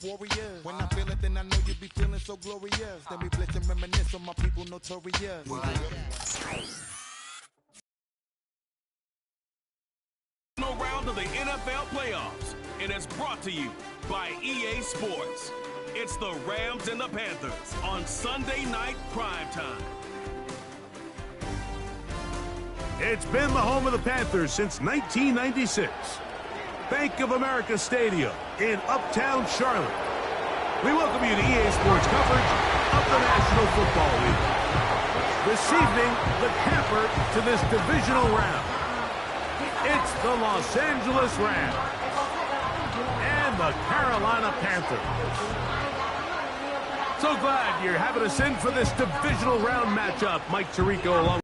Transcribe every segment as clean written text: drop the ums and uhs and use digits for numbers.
with warriors. When I feel it, then I know you be feeling so glorious. Then we blitz and reminisce on my people notorious. Round of the NFL playoffs, and it's brought to you by EA Sports. It's the Rams and the Panthers on Sunday night primetime. It's been the home of the Panthers since 1996. Bank of America Stadium in Uptown Charlotte. We welcome you to EA Sports coverage of the National Football League. This evening, the capper to this divisional round. It's the Los Angeles Rams and the Carolina Panthers. So glad you're having us in for this divisional round matchup. Mike Tirico along.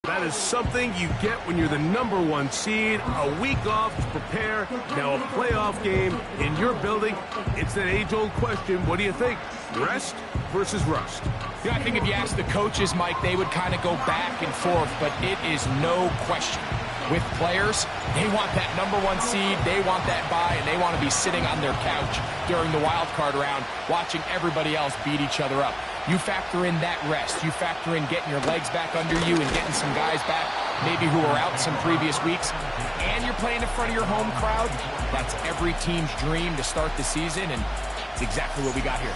That is something you get when you're the #1 seed. A week off to prepare. Now a playoff game in your building. It's an age-old question. What do you think? Rest versus rust? You know, I think if you ask the coaches, Mike, they would kind of go back and forth, but it is no question. With players, they want that #1 seed, they want that bye, and they want to be sitting on their couch during the wild card round watching everybody else beat each other up. You factor in that rest. You factor in getting your legs back under you and getting some guys back, maybe who were out some previous weeks, and you're playing in front of your home crowd. That's every team's dream to start the season, and it's exactly what we got here.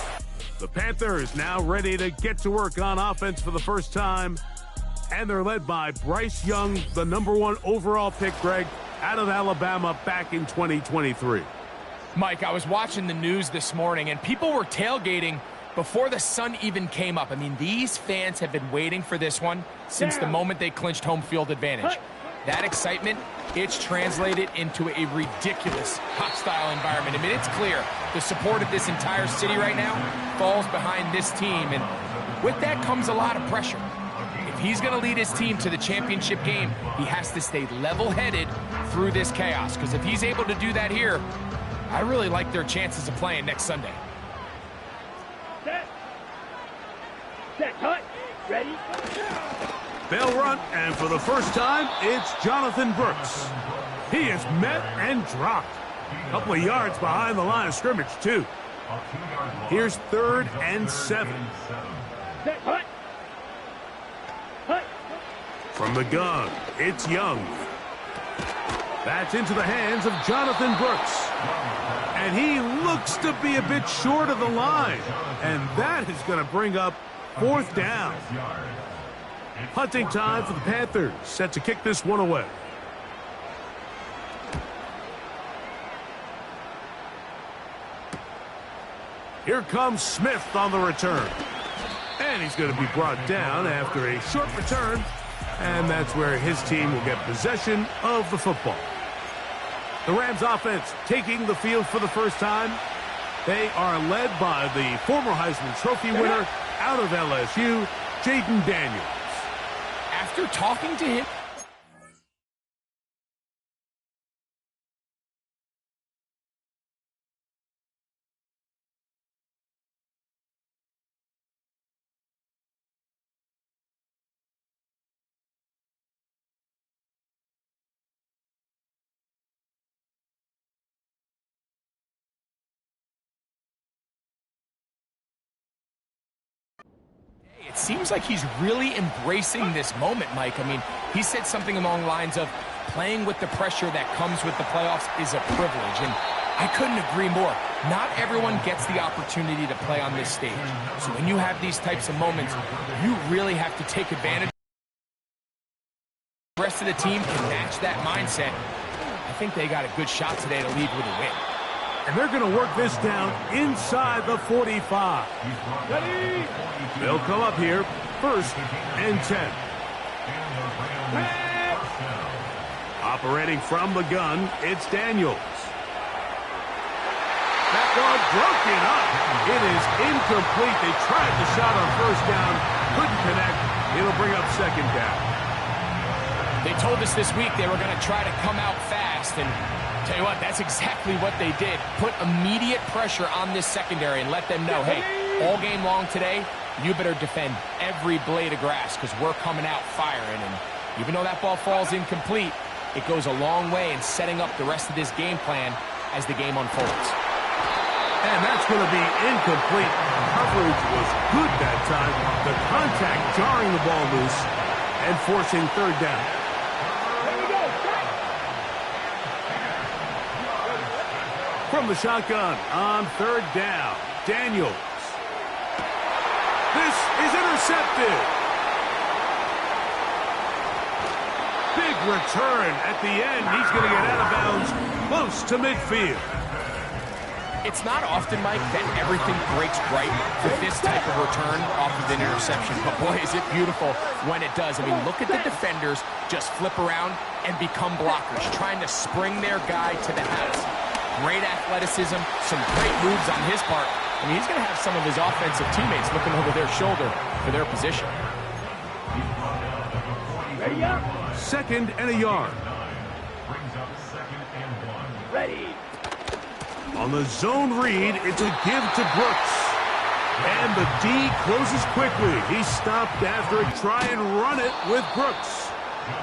The Panthers now ready to get to work on offense for the first time. And they're led by Bryce Young, the #1 overall pick, Greg, out of Alabama back in 2023. Mike, I was watching the news this morning, and people were tailgating before the sun even came up. I mean, these fans have been waiting for this one since the moment they clinched home field advantage. That excitement, it's translated into a ridiculous hostile environment. I mean, it's clear the support of this entire city right now falls behind this team, and with that comes a lot of pressure. If he's going to lead his team to the championship game, he has to stay level-headed through this chaos, because if he's able to do that here, I really like their chances of playing next Sunday. Set, cut, ready? They'll run, and for the first time, it's Jonathan Brooks. He is met and dropped. A couple of yards behind the line of scrimmage, too. Here's 3rd and 7. Set, cut. Cut. From the gun, it's Young. That's into the hands of Jonathan Brooks. And he looks to be a bit short of the line. And that is going to bring up 4th down. Hunting time for the Panthers, set to kick this one away. Here comes Smith on the return. And he's going to be brought down after a short return. And that's where his team will get possession of the football. The Rams offense taking the field for the first time. They are led by the former Heisman Trophy winner out of LSU, Jaden Daniels. After talking to him, it seems like he's really embracing this moment, Mike. I mean, he said something along the lines of playing with the pressure that comes with the playoffs is a privilege, and I couldn't agree more. Not everyone gets the opportunity to play on this stage. So when you have these types of moments, you really have to take advantage. The rest of the team can match that mindset. I think they got a good shot today to leave with a win. And they're going to work this down inside the 45. Ready? They'll come up here, 1st and 10. Operating from the gun, it's Daniels. That one broken up. It is incomplete. They tried the shot on 1st down, couldn't connect. It'll bring up 2nd down. They told us this week they were going to try to come out fast, and tell you what, that's exactly what they did. Put immediate pressure on this secondary and let them know, hey, all game long today, you better defend every blade of grass because we're coming out firing. And even though that ball falls incomplete, it goes a long way in setting up the rest of this game plan as the game unfolds. And that's going to be incomplete. Coverage was good that time. The contact jarring the ball loose and forcing third down. From the shotgun on third down, Daniels. This is intercepted. Big return at the end. He's going to get out of bounds close to midfield. It's not often, Mike, that everything breaks right with this type of return off of an interception. But boy, is it beautiful when it does. I mean, look at the defenders just flip around and become blockers, trying to spring their guy to the house. Great athleticism, some great moves on his part. I mean, he's going to have some of his offensive teammates looking over their shoulder for their position. Ready up. Second and a yard. Ready. On the zone read, it's a give to Brooks. And the D closes quickly. He stopped after it. Try and run it with Brooks.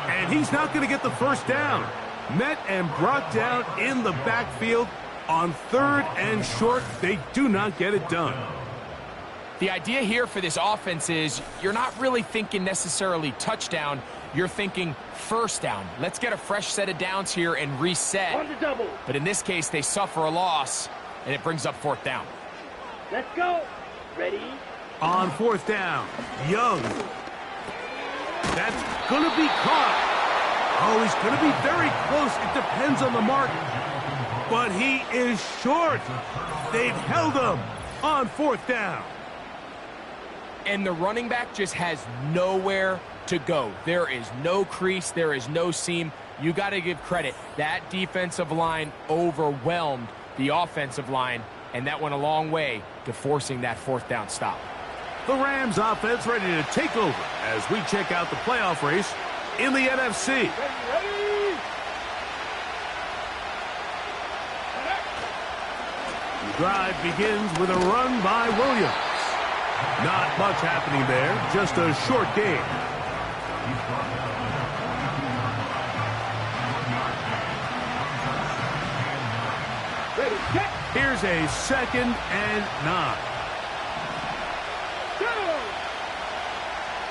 And he's not going to get the first down. Met and brought down in the backfield on third and short. They do not get it done. The idea here for this offense is you're not really thinking necessarily touchdown. You're thinking first down. Let's get a fresh set of downs here and reset. On the double. But in this case, they suffer a loss, and it brings up fourth down. Let's go. Ready. On fourth down, Young. That's going to be caught. Oh, he's going to be very close. It depends on the mark. But he is short. They've held him on fourth down. And the running back just has nowhere to go. There is no crease. There is no seam. You got to give credit. That defensive line overwhelmed the offensive line, and that went a long way to forcing that fourth down stop. The Rams offense ready to take over as we check out the playoff race in the NFC. Ready. The drive begins with a run by Williams. Not much happening there, just a short game. Ready. Check. Here's a 2nd and 9. Go.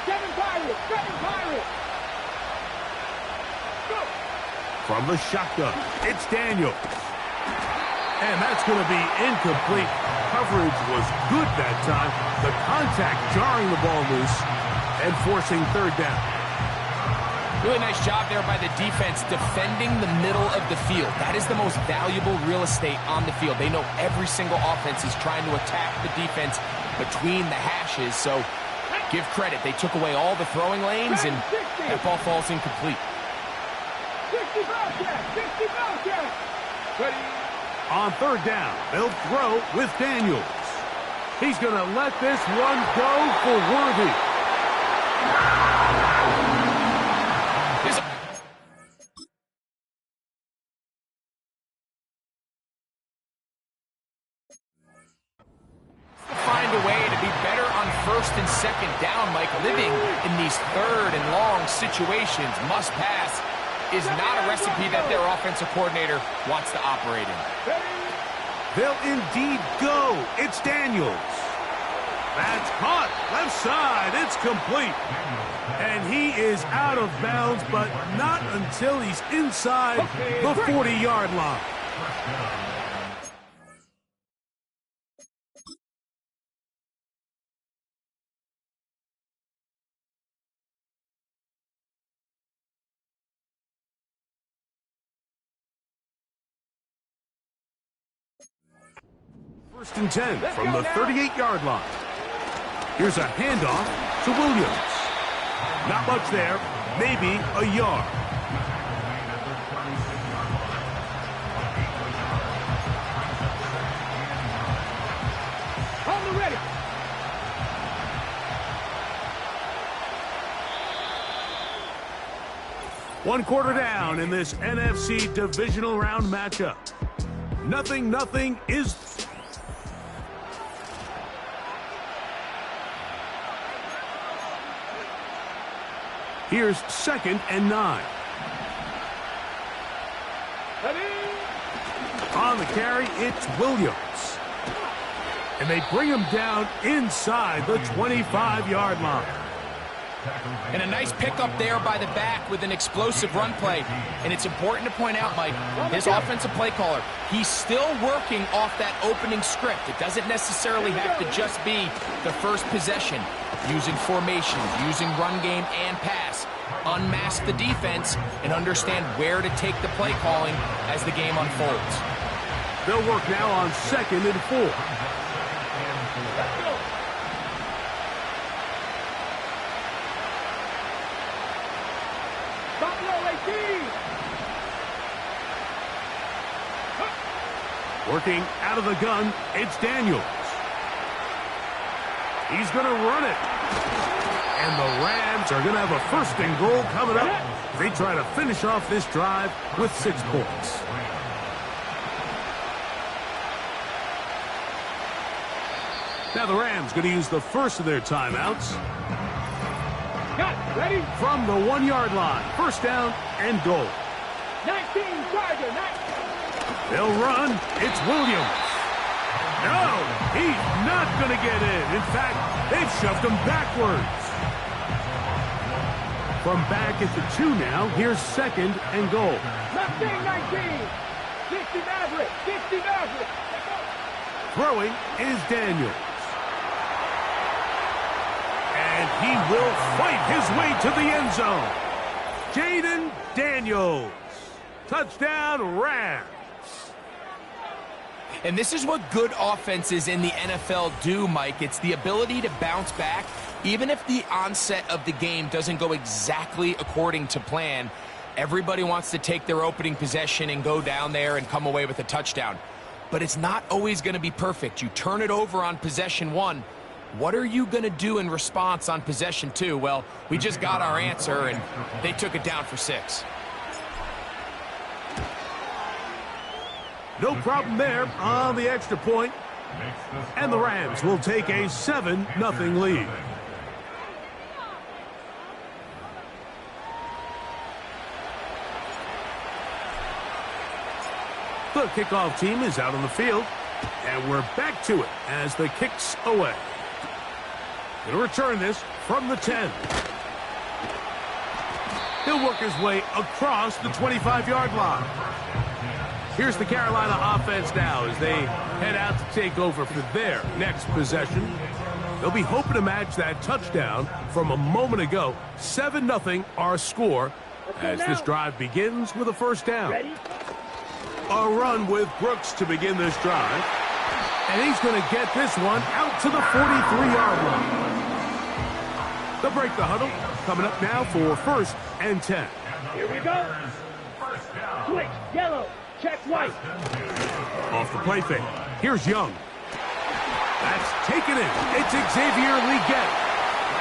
Seven Pirates. Go. From the shotgun, it's Daniels. And that's going to be incomplete. Coverage was good that time. The contact jarring the ball loose and forcing third down. Really nice job there by the defense defending the middle of the field. That is the most valuable real estate on the field. They know every single offense is trying to attack the defense between the hashes. So give credit. They took away all the throwing lanes, and that ball falls incomplete. 60 Bobcats. Ready. On third down, they'll throw with Daniels. He's going to let this one go for Worthy. Find a way to be better on first and second down, Mike. Living in these third and long situations, must pass, is not a recipe that their offensive coordinator wants to operate in. They'll indeed go. It's Daniels. That's caught. Left side. It's complete. And he is out of bounds, but not until he's inside the 40-yard line. First and 10 from the 38-yard line. Here's a handoff to Williams. Not much there, maybe a yard. On the ready. One quarter down in this NFC divisional round matchup. Nothing is... Here's 2nd and 9. On the carry, it's Williams. And they bring him down inside the 25-yard line. And a nice pickup there by the back with an explosive run play. And it's important to point out, Mike, this offensive play caller, he's still working off that opening script. It doesn't necessarily have to just be the first possession. Using formations, using run game and pass. Unmask the defense and understand where to take the play calling as the game unfolds. They'll work now on 2nd and 4. Working out of the gun, it's Daniels. He's going to run it. And the Rams are going to have a 1st and goal coming up. They try to finish off this drive with 6 points. Now the Rams going to use the first of their timeouts. Ready? From the 1-yard line. 1st down and goal. 19, Charger, 19. They'll run. It's Williams. No, he's not going to get in. In fact, they've shoved him backwards. From back at the 2 now, here's 2nd and goal. 19, 60 Maverick, 60 Maverick. Throwing is Daniels. And he will fight his way to the end zone. Jaden Daniels. Touchdown, Rams. And this is what good offenses in the NFL do, Mike. It's the ability to bounce back, even if the onset of the game doesn't go exactly according to plan. Everybody wants to take their opening possession and go down there and come away with a touchdown. But it's not always going to be perfect. You turn it over on possession 1. What are you going to do in response on possession 2? Well, we just got our answer, and they took it down for 6. No problem there on the extra point. And the Rams will take a 7-0 lead. The kickoff team is out on the field. And we're back to it as the kick's away. Going to return this from the 10. He'll work his way across the 25-yard line. Here's the Carolina offense now as they head out to take over for their next possession. They'll be hoping to match that touchdown from a moment ago. 7-0 our score as this drive begins with a 1st down. A run with Brooks to begin this drive. And he's going to get this one out to the 43-yard line. They'll break the huddle. Coming up now for 1st and 10. Here we go. Switch, yellow. Check white. Off the play fake. Here's Young. That's taken in. It's Xavier Leggett.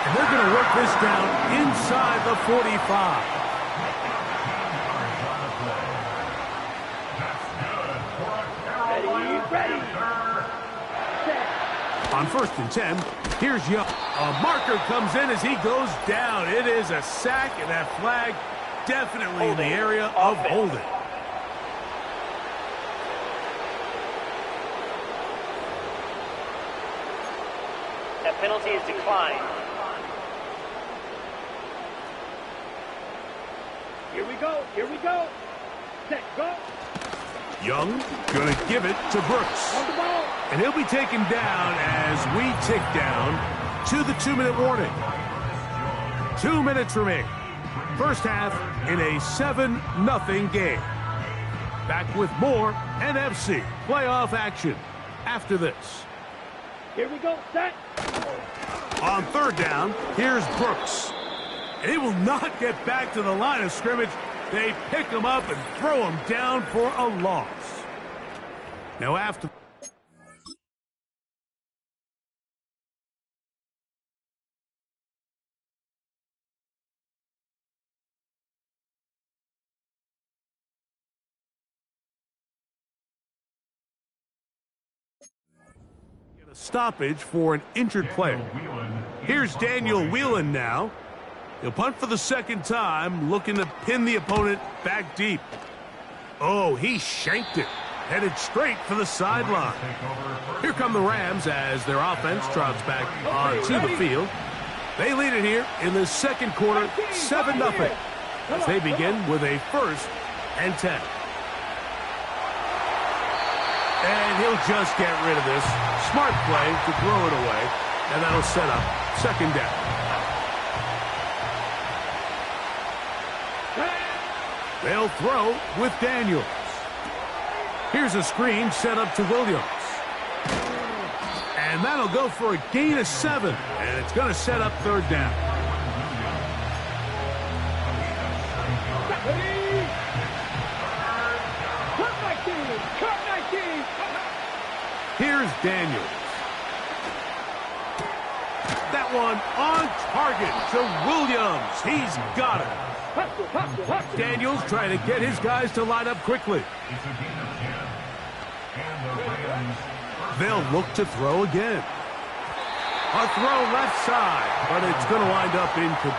And they're going to work this down inside the 45. Ready. Set. On 1st and 10, here's Young. A marker comes in as he goes down. It is a sack, and that flag definitely in the area of holding. That penalty is declined. Here we go. Set, go. Young going to give it to Brooks. On the ball. And he'll be taken down as we tick down to the 2-minute warning. 2 minutes remaining. First half in a 7-0 game. Back with more NFC playoff action after this. Here we go. Set. On 3rd down, here's Brooks. And he will not get back to the line of scrimmage. They pick him up and throw him down for a loss. Now after... stoppage for an injured player. Here's Daniel Whelan now. He'll punt for the 2nd time, looking to pin the opponent back deep. Oh, he shanked it. headed straight for the sideline. Here come the Rams as their offense trots back onto the field. They lead it here in the second quarter, 7-0, as they begin with a 1st and 10. And he'll just get rid of this. Smart play to throw it away, and that'll set up 2nd down. They'll throw with Daniels. Here's a screen set up to Williams. And that'll go for a gain of 7. And it's going to set up 3rd down. Here's Daniels. That one on target to Williams. He's got it. Daniels trying to get his guys to line up quickly. They'll look to throw again. A throw left side, but it's going to wind up incomplete.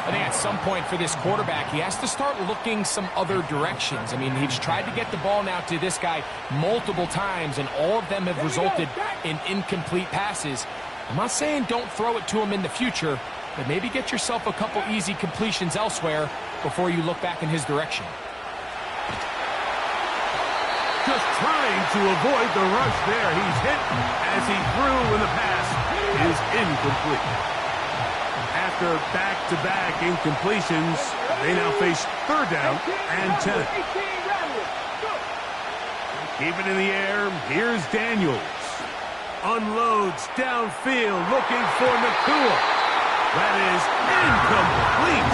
I think at some point for this quarterback, he has to start looking some other directions. I mean, he's tried to get the ball now to this guy multiple times, and all of them have resulted in incomplete passes. I'm not saying don't throw it to him in the future, but maybe get yourself a couple easy completions elsewhere before you look back in his direction. Just trying to avoid the rush there. He's hit as he threw, and the pass is incomplete. After back-to-back incompletions, they now face 3rd down and 10. Keep it in the air. Here's Daniels. Unloads downfield, looking for Nakua. That is incomplete.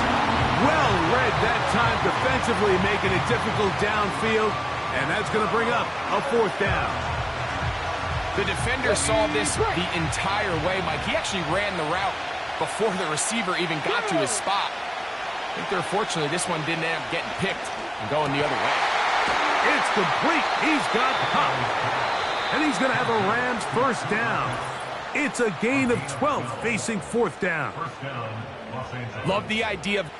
Well read that time defensively, making it difficult downfield. And that's going to bring up a 4th down. The defender saw this the entire way, Mike. He actually ran the route before the receiver even got to his spot. I think they're fortunately this one didn't end up getting picked and going the other way. It's complete. He's got Pop. And he's going to have a Rams 1st down. It's a gain of 12 facing 4th down. Love the idea of...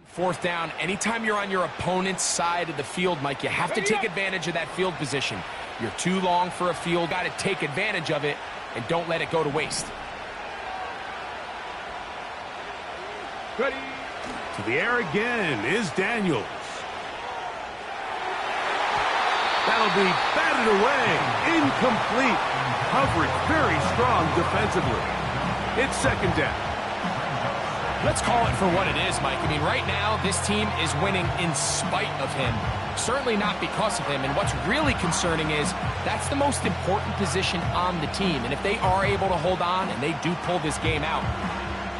Fourth down, anytime you're on your opponent's side of the field, Mike, you have to take advantage of that field position. You're too long for a field, got to take advantage of it, and don't let it go to waste. Ready. To the air again is Daniels. That'll be batted away. Incomplete. Coverage very strong defensively. It's 2nd down. Let's call it for what it is, Mike. I mean, right now, this team is winning in spite of him. Certainly not because of him. And what's really concerning is that's the most important position on the team. And if they are able to hold on and they do pull this game out,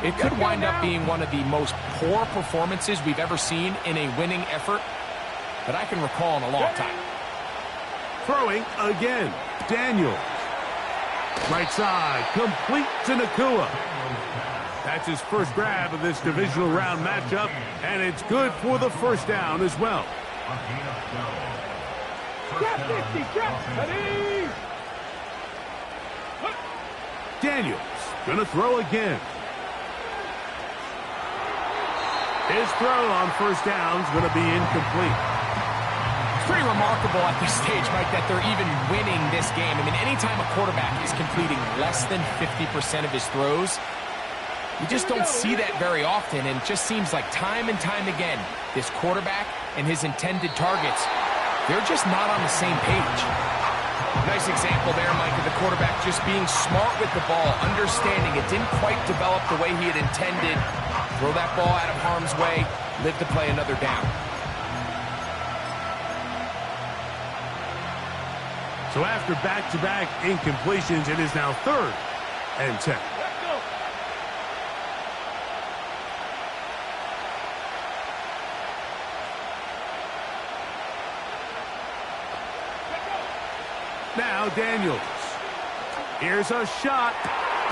it could wind up being one of the most poor performances we've ever seen in a winning effort that I can recall in a long time. Throwing again. Daniels. Right side. Complete to Nakua. That's his 1st grab of this divisional round matchup, and it's good for the 1st down as well. Daniels gonna throw again. His throw on 1st down is gonna be incomplete. It's pretty remarkable at this stage, Mike, that they're even winning this game. I mean, anytime a quarterback is completing less than 50% of his throws, you just don't see that very often, and it just seems like time and time again, this quarterback and his intended targets, they're just not on the same page. Nice example there, Mike, of the quarterback just being smart with the ball, understanding it didn't quite develop the way he had intended. Throw that ball out of harm's way, live to play another down. So after back-to-back incompletions, it is now 3rd and 10. Now Daniels. Here's a shot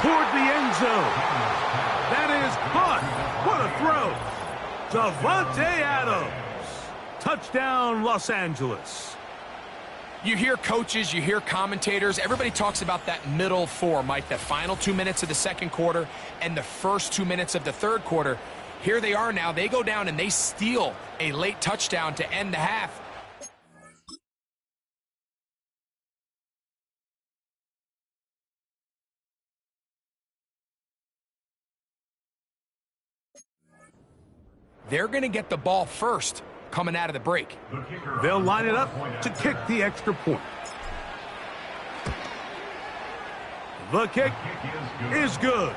toward the end zone. That is caught. What a throw. Davante Adams. Touchdown, Los Angeles. You hear coaches, you hear commentators, everybody talks about that middle four, Mike, the final 2 minutes of the second quarter and the first 2 minutes of the third quarter. Here they are now. They go down and they steal a late touchdown to end the half. They're going to get the ball first coming out of the break. They'll line it up to kick the extra point. The kick is good.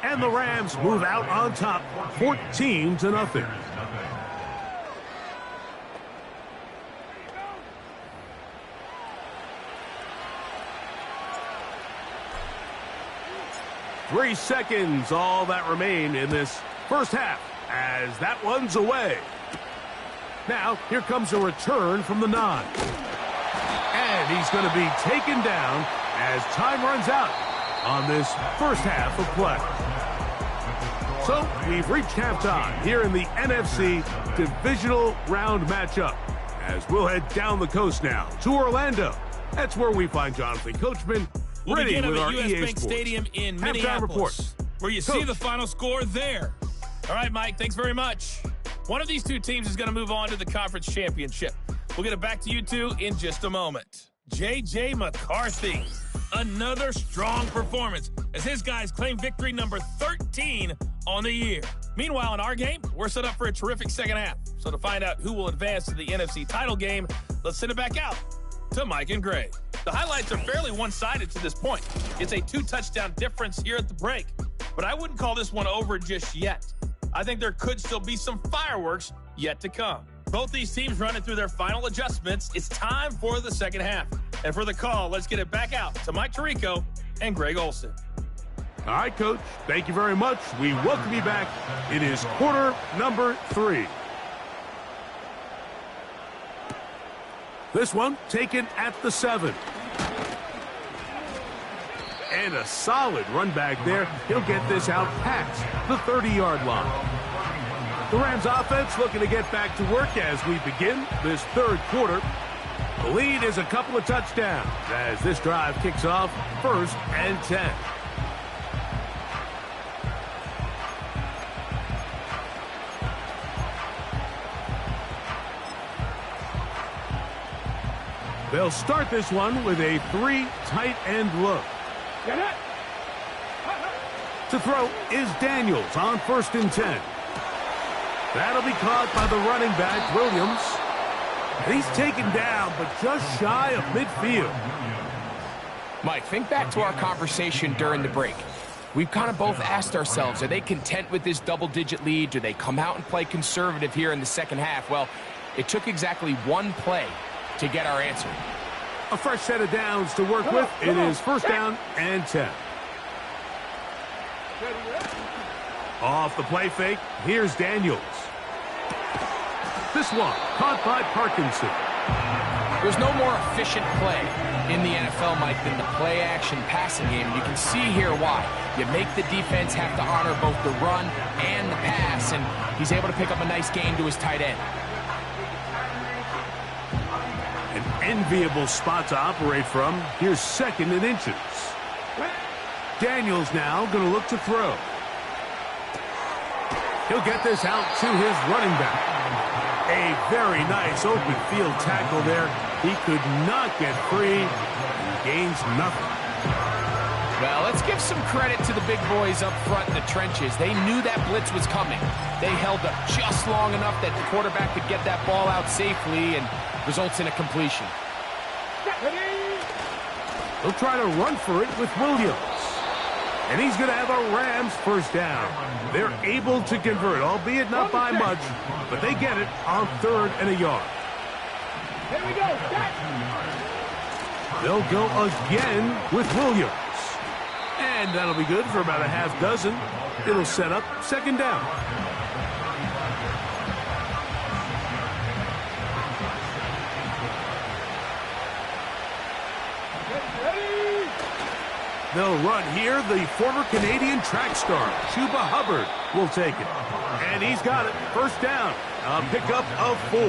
And the Rams move out on top, 14-0. Three seconds, all that remain in this first half, as that one's away. Now, here comes a return from the 9. And he's going to be taken down as time runs out on this first half of play. So, we've reached halftime here in the NFC divisional round matchup, as we'll head down the coast now to Orlando. That's where we find Jonathan Coachman ready with our US EA Bank Sports Stadium in halftime Minneapolis, report. where you Coach. see the final score there. All right, Mike, thanks very much. One of these two teams is going to move on to the conference championship. We'll get it back to you two in just a moment. J.J. McCarthy, another strong performance as his guys claim victory number 13 on the year. Meanwhile, in our game, we're set up for a terrific second half. So to find out who will advance to the NFC title game, let's send it back out to Mike and Greg. The highlights are fairly one-sided to this point. It's a 2-touchdown difference here at the break, but I wouldn't call this one over just yet. I think there could still be some fireworks yet to come. Both these teams running through their final adjustments. It's time for the second half. And for the call, let's get it back out to Mike Tirico and Greg Olson. All right, Coach, thank you very much. We welcome you back. It is quarter number 3. This one taken at the 7. And a solid run back there. He'll get this out past the 30-yard line. The Rams offense looking to get back to work as we begin this third quarter. The lead is a couple of touchdowns as this drive kicks off 1st and 10. They'll start this one with a 3 tight end look. To throw is Daniels on 1st and 10. That'll be caught by the running back, Williams. And he's taken down, but just shy of midfield. Mike, think back to our conversation during the break. We've kind of both asked ourselves, are they content with this double-digit lead? Do they come out and play conservative here in the second half? Well, it took exactly one play to get our answer. A fresh set of downs to work with. It is 1st down and 10. Off the play fake, here's Daniels. This one caught by Parkinson. There's no more efficient play in the NFL, Mike, than the play-action passing game. You can see here why. You make the defense have to honor both the run and the pass, and he's able to pick up a nice gain to his tight end. An enviable spot to operate from. Here's 2nd and inches. Daniels now going to look to throw. He'll get this out to his running back. A very nice open field tackle there. He could not get free and gains nothing. Well, let's give some credit to the big boys up front in the trenches. They knew that blitz was coming. They held up just long enough that the quarterback could get that ball out safely and results in a completion. They'll try to run for it with Williams. And he's going to have a Rams 1st down. They're able to convert, albeit not by much, but they get it on 3rd and a yard. Here we go. They'll go again with Williams. And that'll be good for about a half dozen. It'll set up 2nd down. They'll run here. The former Canadian track star, Chuba Hubbard, will take it. And he's got it. 1st down. A pickup of 4.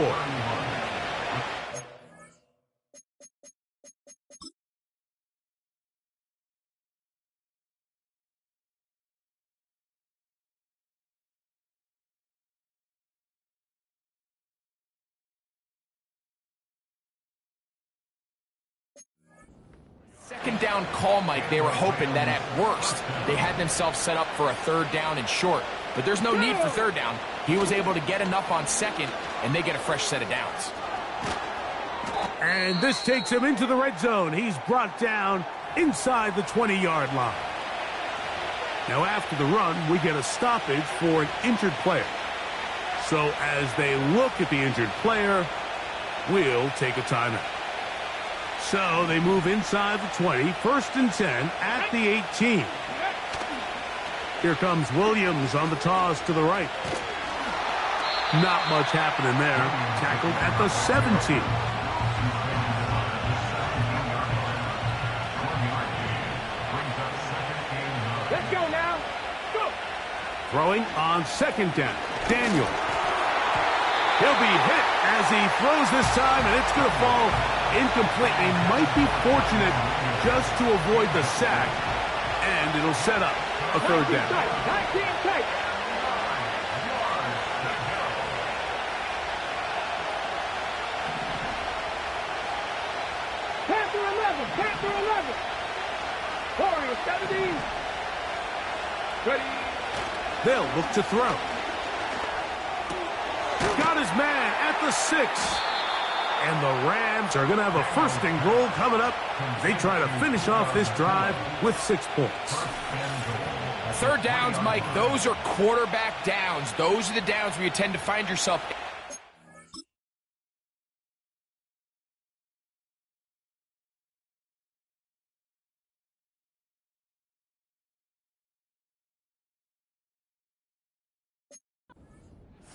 Second down call, Mike, they were hoping that at worst they had themselves set up for a third down and short. But there's no need for third down. He was able to get enough on second, and they get a fresh set of downs. And this takes him into the red zone. He's brought down inside the 20-yard line. Now after the run, we get a stoppage for an injured player. So as they look at the injured player, we'll take a timeout. So they move inside the 20, 1st and 10 at the 18. Here comes Williams on the toss to the right. Not much happening there. Tackled at the 17. Let's go now. Go. Throwing on 2nd down. Daniel. He'll be hit as he throws this time, and it's going to fall incomplete. They might be fortunate just to avoid the sack, and it'll set up a third down. Tight. Panther 11. Warrior 17. Ready. They'll look to throw. Got his man at the 6. And the Rams are going to have a 1st and goal coming up. They try to finish off this drive with 6 points. Third downs, Mike, those are quarterback downs. Those are the downs where you tend to find yourself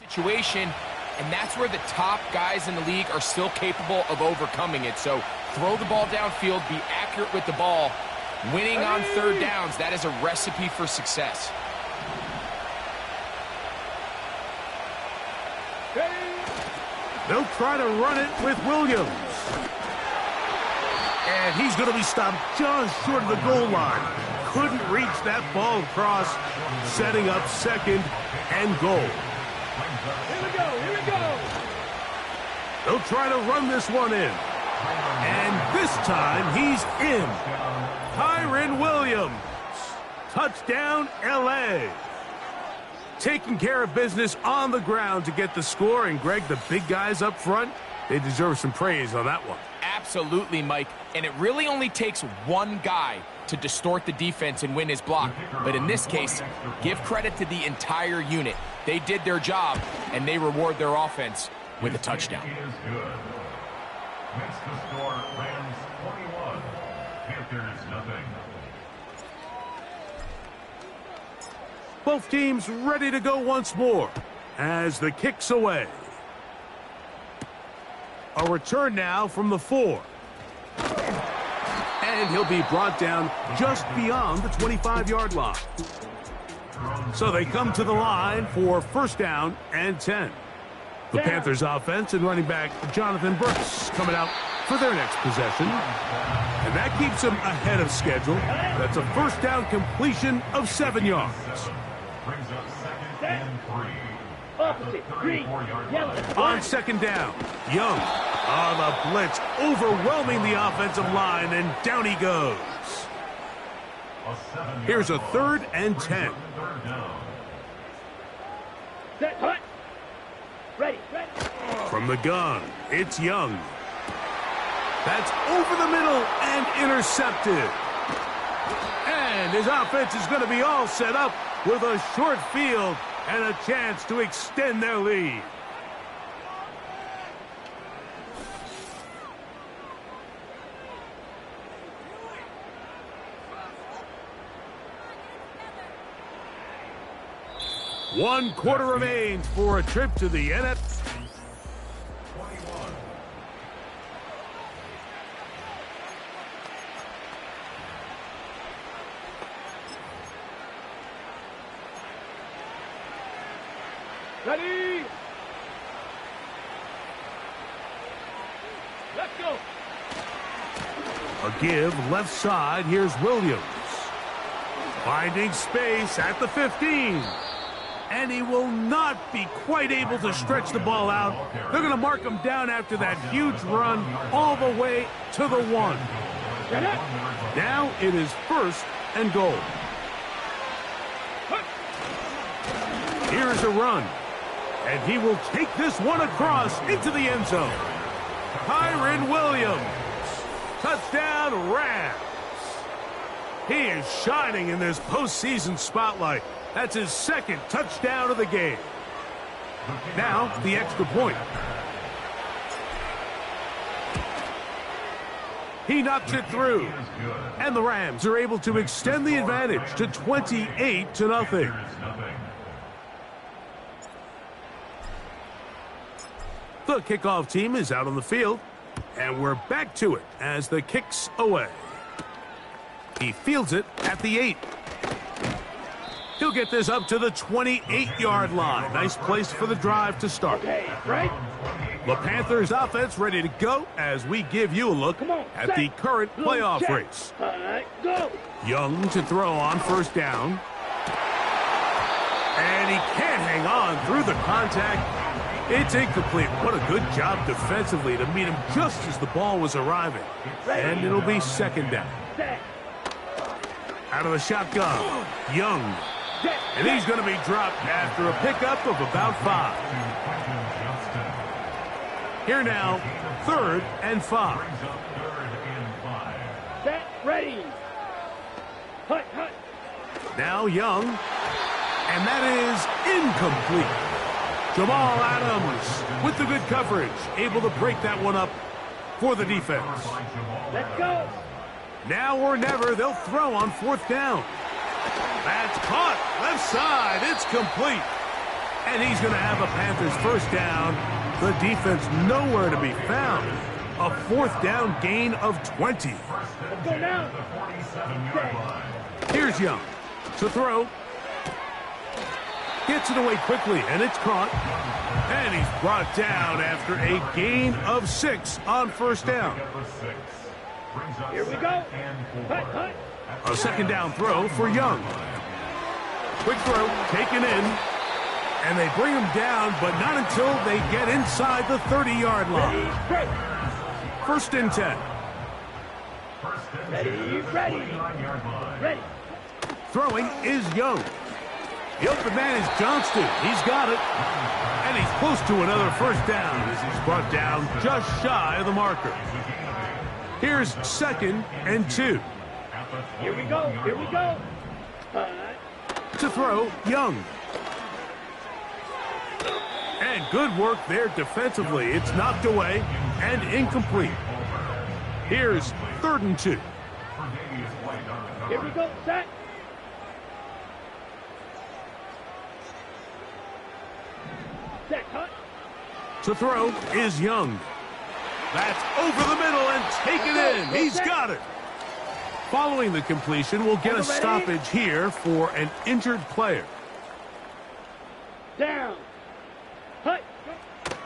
situation, and that's where the top guys in the league are still capable of overcoming it. So throw the ball downfield, be accurate with the ball. Winning on third downs, that is a recipe for success. They'll try to run it with Williams. And he's going to be stopped just short of the goal line. Couldn't reach that ball across, setting up 2nd and goal. Here we go. They'll try to run this one in. And this time, he's in. Kyren Williams. Touchdown, L.A. Taking care of business on the ground to get the score. And, Greg, the big guys up front, they deserve some praise on that one. Absolutely, Mike. And it really only takes one guy to distort the defense and win his block. But in this case, give credit to the entire unit. They did their job, and they reward their offense with a touchdown. Next to score, Rams 21, Panthers nothing. Both teams ready to go once more as the kick's away. A return now from the 4. And he'll be brought down just beyond the 25-yard line. So they come to the line for 1st down and 10. The Panthers offense and running back Jonathan Brooks coming out for their next possession. And that keeps them ahead of schedule. That's a 1st down completion of 7 yards. Brings up 2nd and 3. Opposite. Green. Yellow. On 2nd down, Young on the blitz, overwhelming the offensive line, and down he goes. Here's a 3rd and 10. Set. Hut. Ready. From the gun, it's Young. That's over the middle and intercepted. And his offense is going to be all set up with a short field and a chance to extend their lead. One quarter remains for a trip to the NFL. Ready. Let's go. A give left side. Here's Williams. Finding space at the 15. And he will not be quite able to stretch the ball out. They're going to mark him down after that huge run all the way to the 1. Now it is 1st and goal. Here's a run. And he will take this one across into the end zone. Kyren Williams. Touchdown, Rams. He is shining in this postseason spotlight. That's his 2nd touchdown of the game. Now, the extra point. He knocks it through. And the Rams are able to extend the advantage to 28-0. The kickoff team is out on the field. And we're back to it as the kick's away. He fields it at the 8. He'll get this up to the 28-yard line. Nice place for the drive to start. Okay, right? The Panthers offense ready to go as we give you a look at the current playoff race. All right, go. Young to throw on 1st down. And he can't hang on through the contact. It's incomplete. What a good job defensively to meet him just as the ball was arriving. And it'll be 2nd down. Out of the shotgun, Young. And he's going to be dropped after a pickup of about 5. Here now, 3rd and 5. Set, ready. Hut, hut. Now Young. And that is incomplete. Jamal Adams with the good coverage, able to break that one up for the defense. Let's go. Now or never, they'll throw on 4th down. That's caught. Left side. It's complete. And he's going to have a Panthers 1st down. The defense nowhere to be found. A 4th down gain of 20. Let's go now. Here's Young to throw. Gets it away quickly, and it's caught. And he's brought down after a gain of 6 on 1st down. Here we go. Hut, hut. A 2nd down throw for Young. Quick throw, taken in. And they bring him down, but not until they get inside the 30-yard line. 1st and 10. Ready. Throwing is Young. The open man is Johnston. He's got it. And he's close to another 1st down as he's brought down just shy of the marker. Here's 2nd and 2. Here we go. To throw, Young. And good work there defensively. It's knocked away and incomplete. Here's 3rd and 2. Here we go, set. Set, cut. To throw is Young. That's over the middle and taken in. He's got it. Following the completion, we'll get a stoppage here for an injured player. Down. Hut.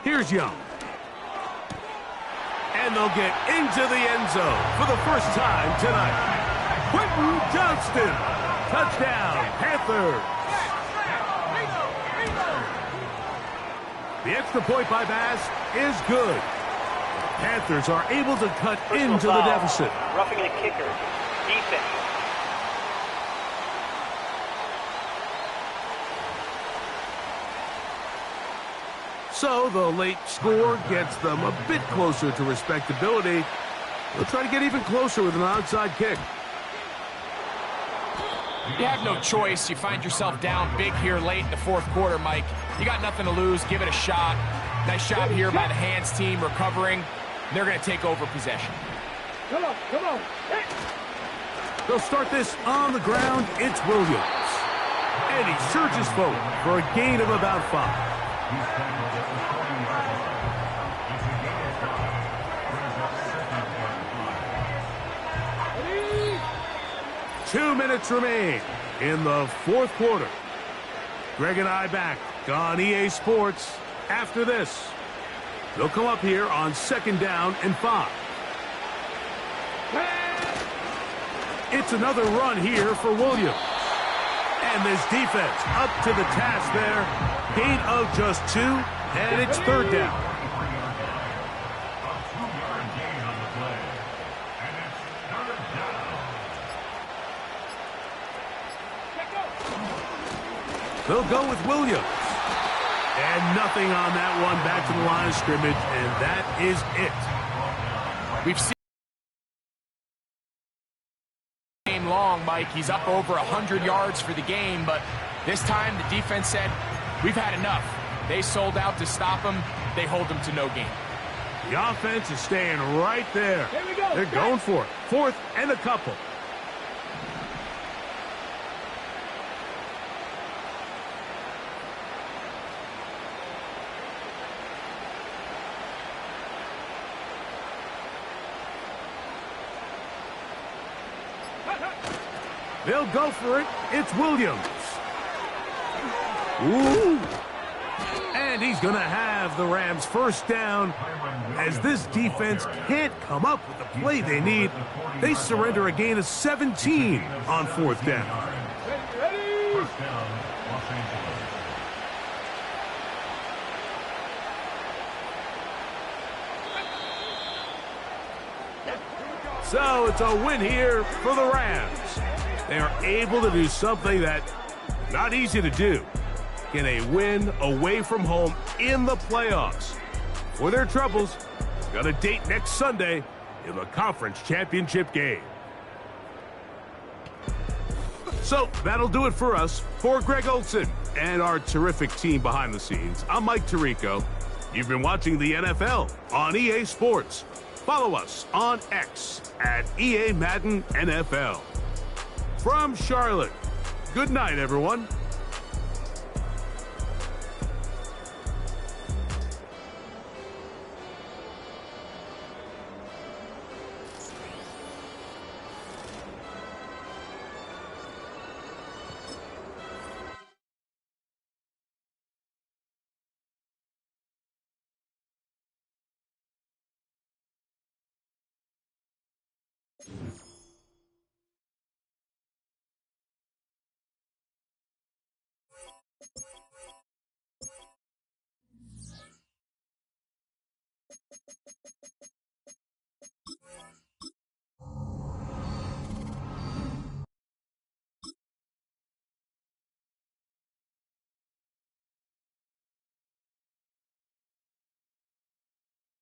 Here's Young. And they'll get into the end zone for the 1st time tonight. Quentin Johnston. Touchdown, Panthers. The extra point by Bass is good. Panthers are able to cut into the deficit. Roughing the kicker. Defense. So the late score gets them a bit closer to respectability. They'll try to get even closer with an onside kick. You have no choice. You find yourself down big here late in the 4th quarter, Mike. You got nothing to lose. Give it a shot. Nice job here by the hands team recovering. They're going to take over possession. Come on. They'll start this on the ground. It's Williams. And he surges forward for a gain of about 5. 2 minutes remain in the 4th quarter. Greg and I back on EA Sports after this. They'll come up here on 2nd down and 5. It's another run here for Williams. And this defense up to the task there. Gain of just 2, and it's 3rd down. They'll go with Williams. And nothing on that one. Back to the line of scrimmage, and that is it. We've seen game long, Mike. He's up over 100 yards for the game, but this time the defense said, we've had enough. They sold out to stop him. They hold him to no gain. The offense is staying right there. Here we go. They're going for it. 4th and a couple. They'll go for it. It's Williams. Ooh. And he's going to have the Rams first down as this defense can't come up with the play they need. They surrender a gain of 17 on 4th down. First down, Los Angeles. So it's a win here for the Rams. They are able to do something that not easy to do. Get a win away from home in the playoffs. For their troubles, got a date next Sunday in the conference championship game. So that'll do it for us. For Greg Olson and our terrific team behind the scenes, I'm Mike Tirico. You've been watching the NFL on EA Sports. Follow us on X at EA Madden NFL. From Charlotte, good night, everyone.